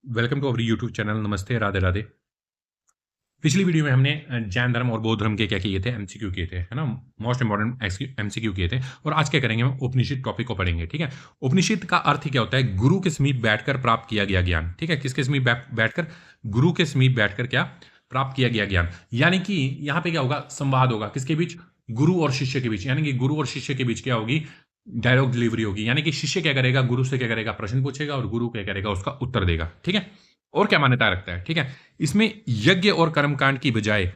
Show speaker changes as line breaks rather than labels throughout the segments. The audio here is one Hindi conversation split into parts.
Welcome to our YouTube channel. नमस्ते, राधे राधे। पिछली वीडियो में हमने जैन धर्म और बौद्ध धर्म के क्या किए थे, एमसीक्यू किए थे, है ना। मोस्ट इंपॉर्टेंट एमसीक्यू किए थे। और आज क्या करेंगे, हम उपनिषद टॉपिक को पढ़ेंगे। ठीक है। उपनिषद का अर्थ क्या होता है? गुरु के समीप बैठकर प्राप्त किया गया ज्ञान। ठीक है। किसके समीप बैठकर? गुरु के समीप बैठकर क्या प्राप्त किया गया ज्ञान। यानी कि यहाँ पे क्या होगा? संवाद होगा किसके बीच? गुरु और शिष्य के बीच। यानी कि गुरु और शिष्य के बीच क्या होगी? डायलॉग डिलीवरी होगी। यानी कि शिष्य क्या करेगा? गुरु से क्या करेगा? प्रश्न पूछेगा और गुरु क्या करेगा? उसका उत्तर देगा। ठीक है। और क्या मान्यता रखता है? ठीक है। इसमें यज्ञ और कर्मकांड की बजाय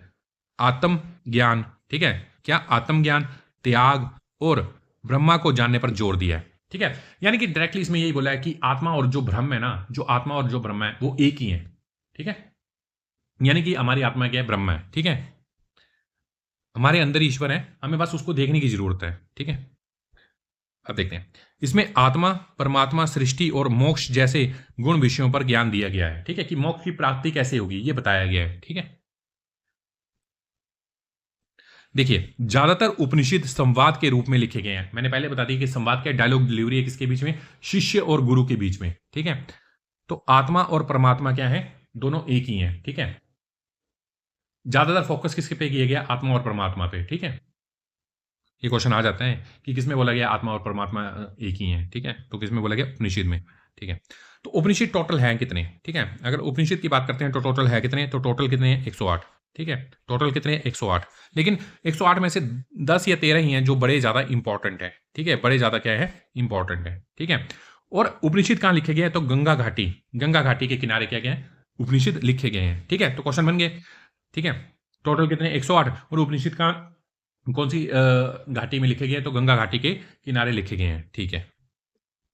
आत्म ज्ञान, ठीक है, क्या आत्मज्ञान, त्याग और ब्रह्मा को जानने पर जोर दिया है। ठीक है। यानी कि डायरेक्टली इसमें यही बोला है कि आत्मा और जो ब्रह्म है ना, जो आत्मा और जो ब्रह्म है वो एक ही है। ठीक है। यानी कि हमारी आत्मा क्या है? ब्रह्म है। ठीक है। हमारे अंदर ईश्वर है, हमें बस उसको देखने की जरूरत है। ठीक है। अब देखते हैं। इसमें आत्मा, परमात्मा, सृष्टि और मोक्ष जैसे गुण विषयों पर ज्ञान दिया गया है। ठीक है। कि मोक्ष की प्राप्ति कैसे होगी ये बताया गया है। ठीक है। देखिए, ज्यादातर उपनिषद संवाद के रूप में लिखे गए हैं। मैंने पहले बता दिया कि संवाद क्या? डायलॉग डिलीवरी है किसके बीच में? शिष्य और गुरु के बीच में। ठीक है। तो आत्मा और परमात्मा क्या है? दोनों एक ही हैं। ठीक है। ज्यादातर फोकस किसके पे किया गया? आत्मा और परमात्मा पे। ठीक है। ये क्वेश्चन आ जाता है कि किसमें बोला गया आत्मा और परमात्मा एक ही हैं। ठीक है। तो किसमें बोला गया? उपनिषद में। ठीक है। तो उपनिषद टोटल है कितने? ठीक है। अगर उपनिषद की बात करते हैं तो टोटल है कितने? तो टोटल कितने हैं? 108। ठीक है। टोटल कितने हैं? 108। लेकिन 108 में से 10 या 13 ही हैं जो बड़े ज्यादा इंपॉर्टेंट है। ठीक है। बड़े ज्यादा क्या है? इंपॉर्टेंट है। ठीक है। और उपनिषद कहाँ लिखे गए हैं? तो गंगा घाटी के किनारे क्या गया है? उपनिषद लिखे गए हैं। ठीक है। तो क्वेश्चन बन गए। ठीक है। टोटल कितने? 108। और उपनिषद का कौन सी घाटी में लिखे गए? तो गंगा घाटी के किनारे लिखे गए हैं। ठीक है।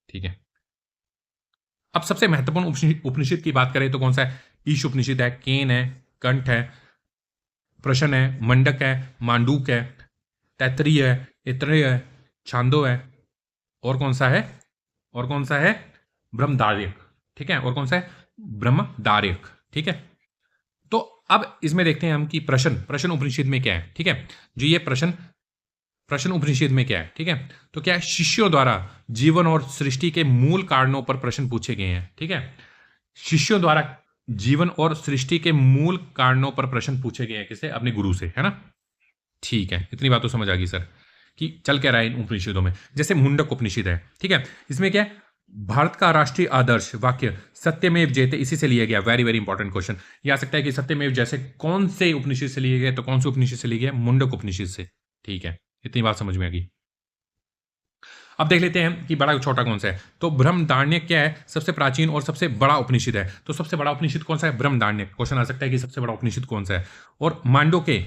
ठीक है। अब सबसे महत्वपूर्ण उपनिषद की बात करें तो कौन सा है? ईश उपनिषद है, केन है, कंठ है, प्रश्न है, मंडक है, मांडूक है, तैतरीय है, इत्रेय है, छांदो है। और कौन सा है? और कौन सा है? ब्रह्मदार्यक। ठीक है। और कौन सा है? ब्रह्मदार्यक। ठीक है। तो अब इसमें देखते हैं हम कि प्रश्न उपनिषद में क्या है। ठीक है। जो ये प्रश्न उपनिषद में क्या है? ठीक है। तो क्या है? शिष्यों द्वारा जीवन और सृष्टि के मूल कारणों पर प्रश्न पूछे गए हैं। ठीक है। शिष्यों द्वारा जीवन और सृष्टि के मूल कारणों पर प्रश्न पूछे गए हैं। किसे? अपने गुरु से, है ना। ठीक है। इतनी बात तो समझ आ गई सर कि चल क्या रहा है इन उपनिषदों में। जैसे मुंडक उपनिषद है। ठीक है। इसमें क्या है? भारत का राष्ट्रीय आदर्श वाक्य सत्यमेव जयते इसी से लिया गया। वेरी वेरी इंपॉर्टेंट क्वेश्चन ये आ सकता है कि सत्यमेव जैसे कौन से उपनिषद से लिए गए? तो कौन से उपनिषद से लिए गए? मुंडक उपनिषद से। ठीक है। इतनी बात समझ में आ गई। अब देख लेते हैं कि बड़ा छोटा कौन सा है। तो ब्रह्मदारण्यक क्या है? सबसे प्राचीन और सबसे बड़ा उपनिषद है। तो सबसे बड़ा उपनिषद कौन सा है? ब्रह्मदारण्यक। क्वेश्चन आ सकता है कि सबसे बड़ा उपनिषद कौन सा है। और मांडोके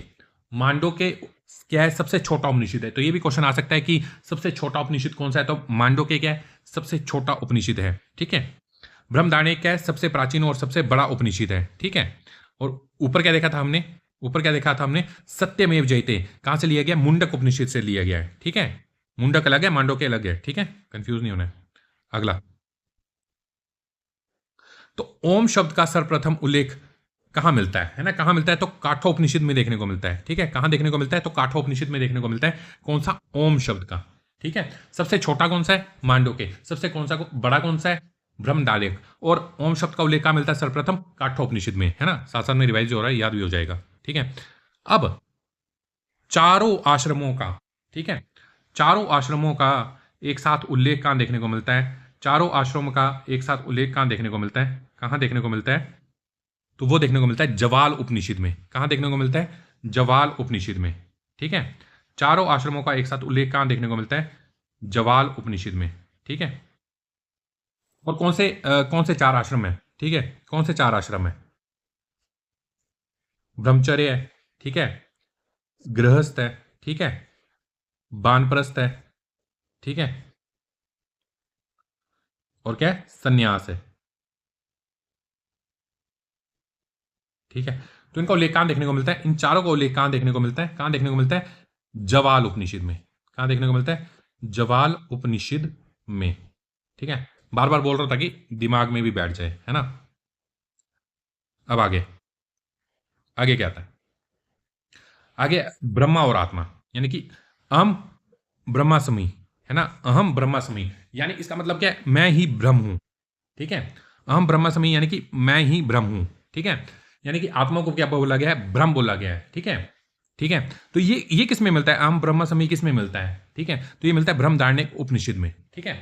क्या है? सबसे छोटा उपनिषद है। तो ये भी क्वेश्चन आ सकता है कि सबसे छोटा उपनिषद कौन सा है? तो मांडोके क्या है? सबसे छोटा उपनिषद है। ठीक है। ब्रह्मदारण्यक क्या है? सबसे प्राचीन और सबसे बड़ा उपनिषद है। ठीक है। और ऊपर क्या देखा था हमने? ऊपर क्या देखा था हमने? सत्यमेव जयते कहां से लिया गया? मुंडक उपनिषद से लिया गया है। ठीक है। मुंडक अलग है, मांडोके अलग है। ठीक है। कंफ्यूज नहीं होना है। अगला। तो ओम शब्द का सर्वप्रथम उल्लेख कहां मिलता है ना? कहां मिलता है? तो काठोपनिषद में देखने को मिलता है। ठीक है। कहां देखने को मिलता है? तो काठोपनिषद में देखने को मिलता है। कौन सा? ओम शब्द का। ठीक है। सबसे छोटा कौन सा है? मांडोके। सबसे कौन सा बड़ा कौन सा है? ब्रह्मदार्यक। और ओम शब्द का उल्लेख कहां मिलता है? सर्वप्रथम काठोपनिषद में, है ना। साथ साथ में रिवाइज हो रहा है, याद भी हो जाएगा। ठीक है। अब चारों आश्रमों का, ठीक है, चारों आश्रमों का एक साथ उल्लेख कहां देखने को मिलता है? चारों आश्रमों का एक साथ उल्लेख कहां देखने को मिलता है? कहां देखने को मिलता है? तो वो देखने को मिलता है जवाल उपनिषद में। कहां देखने को मिलता है? जवाल उपनिषद में। ठीक है। चारों आश्रमों का एक साथ उल्लेख कहां देखने को मिलता है? जवाल उपनिषद में। ठीक है। और कौन से चार आश्रम है? ठीक है। कौन से चार आश्रम है? ब्रह्मचर्य है। ठीक है। गृहस्थ है। ठीक है। बानप्रस्थ है। ठीक है। और क्या है? संन्यास है। ठीक है। तो इनका उल्लेख कहां देखने को मिलता है? इन चारों का उल्लेख कहां देखने को मिलता है? कहां देखने को मिलता है? जवाल उपनिषद में। कहां देखने को मिलता है? जवाल उपनिषद में। ठीक है। बार बार बोल रहा था कि दिमाग में भी बैठ जाए, है ना। अब आगे आगे क्या आता है? आगे ब्रह्मा और आत्मा, यानी कि अहम ब्रह्मास्मि, है ना। अहम ब्रह्मास्मि यानी इसका मतलब क्या है? मैं ही ब्रह्म हूं। ठीक है। अहम ब्रह्मास्मि यानी कि मैं ही ब्रह्म हूं, ठीक है। यानी कि आत्मा को क्या बोला गया है, ब्रह्म बोला गया है, ठीक है। ठीक है, तो ये किस में मिलता है, अहम ब्रह्मास्मि किस में मिलता है, ठीक है। तो ये मिलता है बृहदारण्यक उपनिषद में, ठीक है।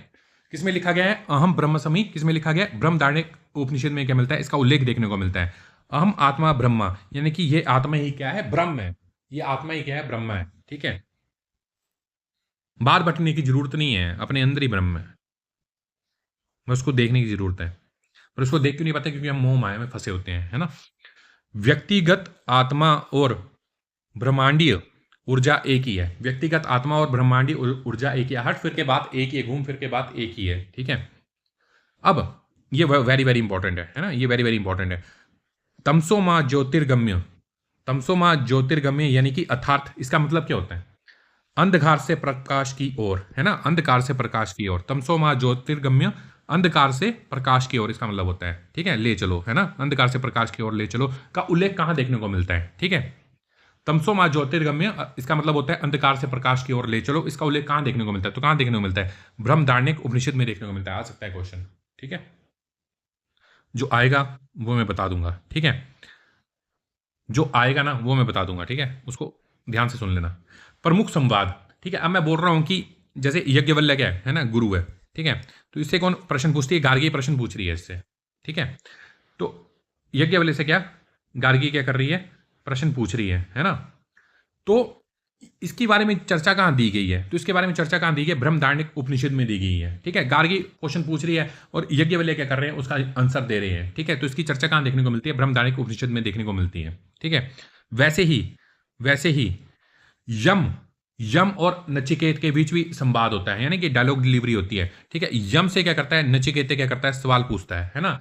किस में लिखा गया है, अहम ब्रह्मास्मि किस में लिखा गया है, बृहदारण्यक उपनिषद में क्या मिलता है, इसका उल्लेख देखने को मिलता है। अहम आत्मा ब्रह्मा, यानी कि ये आत्मा ही क्या है, ब्रह्म है। ये आत्मा ही क्या है, ब्रह्म है, ठीक है। बाहर भटकने की जरूरत नहीं है, अपने अंदर ही ब्रह्म है, बस उसको देखने की जरूरत है। पर उसको देख क्यों नहीं पाते, क्योंकि हम मोह माया में फंसे होते हैं, है ना। व्यक्तिगत आत्मा और ब्रह्मांडीय ऊर्जा एक ही है। व्यक्तिगत आत्मा और ब्रह्मांडीय ऊर्जा एक ही है। हट फिर के बात एक ही है, घूम फिर के बात एक ही है, ठीक है। अब ये वेरी वेरी इंपॉर्टेंट है ना, ये वेरी वेरी इंपॉर्टेंट है। तमसो मां ज्योतिर्गम्य, तमसो मां ज्योतिर्गम्य यानी कि अर्थात इसका मतलब क्या होता है, अंधकार से प्रकाश की ओर, है ना, अंधकार से प्रकाश की ओर। तमसो मां ज्योतिर्गम्य, अंधकार से प्रकाश की ओर इसका मतलब होता है, ठीक है, ले चलो, है ना, अंधकार से प्रकाश की ओर ले चलो का उल्लेख कहां देखने को मिलता है, ठीक है। तमसो मां ज्योतिर्गम्य इसका मतलब होता है अंधकार से प्रकाश की ओर ले चलो, इसका उल्लेख कहां देखने को मिलता है, तो कहां देखने को मिलता है, बृहदारण्यक उपनिषद में देखने को मिलता है। आ सकता है क्वेश्चन, ठीक है, जो आएगा वो मैं बता दूंगा, ठीक है, जो आएगा ना वो मैं बता दूंगा, ठीक है, उसको ध्यान से सुन लेना। प्रमुख संवाद, ठीक है। अब मैं बोल रहा हूं कि जैसे यज्ञवल्क्य क्या है ना, गुरु है, ठीक है, तो इससे कौन प्रश्न पूछती है, गार्गी प्रश्न पूछ रही है इससे, ठीक है। तो यज्ञवल्क्य से क्या, गार्गी क्या कर रही है, प्रश्न पूछ रही है ना। तो इसके बारे में चर्चा कहां दी गई है, तो इसके बारे में चर्चा कहां दी गई है, बृहदारण्यक उपनिषद में दी गई है, ठीक है। गार्गी क्वेश्चन पूछ रही है और यज्ञवल्क्य क्या कर रहे हैं, उसका आंसर दे रहे हैं, ठीक है। तो इसकी चर्चा कहां देखने को मिलती है, बृहदारण्यक उपनिषद में देखने को मिलती है, ठीक है। वैसे ही यम यम और नचिकेत के बीच भी संवाद होता है, यानी कि डायलॉग डिलीवरी होती है, ठीक है। यम से क्या करता है, नचिकेत क्या करता है, सवाल पूछता है ना।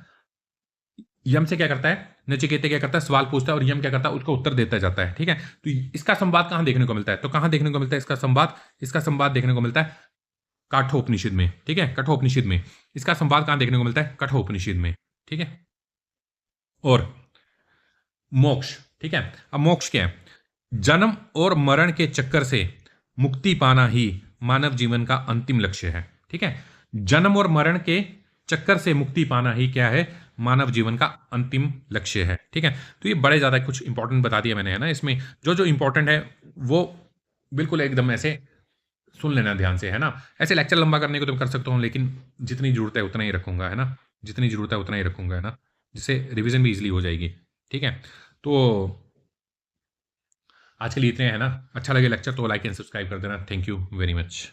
यम से क्या करता है, नचिकेत क्या करता है, सवाल पूछता है और यम क्या करता है, उसको उत्तर देता जाता है, ठीक है। तो इसका संवाद कहां देखने को मिलता है, तो कहां देखने को मिलता है इसका संवाद देखने को मिलता है काठोपनिषद में, ठीक है, कठोपनिषद में। इसका संवाद कहां देखने को मिलता है, कठोपनिषद में, ठीक है। और मोक्ष, ठीक है। अब मोक्ष क्या है, जन्म और मरण के चक्कर से मुक्ति पाना ही मानव जीवन का अंतिम लक्ष्य है, ठीक है। जन्म और मरण के चक्कर से मुक्ति पाना ही क्या है, मानव जीवन का अंतिम लक्ष्य है, ठीक है। तो ये बड़े ज्यादा कुछ इंपॉर्टेंट बता दिया मैंने, है ना। इसमें जो जो इंपॉर्टेंट है वो बिल्कुल एकदम ऐसे सुन लेना ध्यान से, है ना। ऐसे लेक्चर लंबा करने को तो कर सकता हूँ, लेकिन जितनी जरूरत है उतना ही रखूंगा, है ना, जितनी जरूरत है उतना ही रखूंगा, है ना, जिससे रिवीजन भी इजिली हो जाएगी, ठीक है। तो आज के लिए इतने हैं ना। अच्छा लगे लेक्चर तो लाइक एंड सब्सक्राइब कर देना। Thank you very much.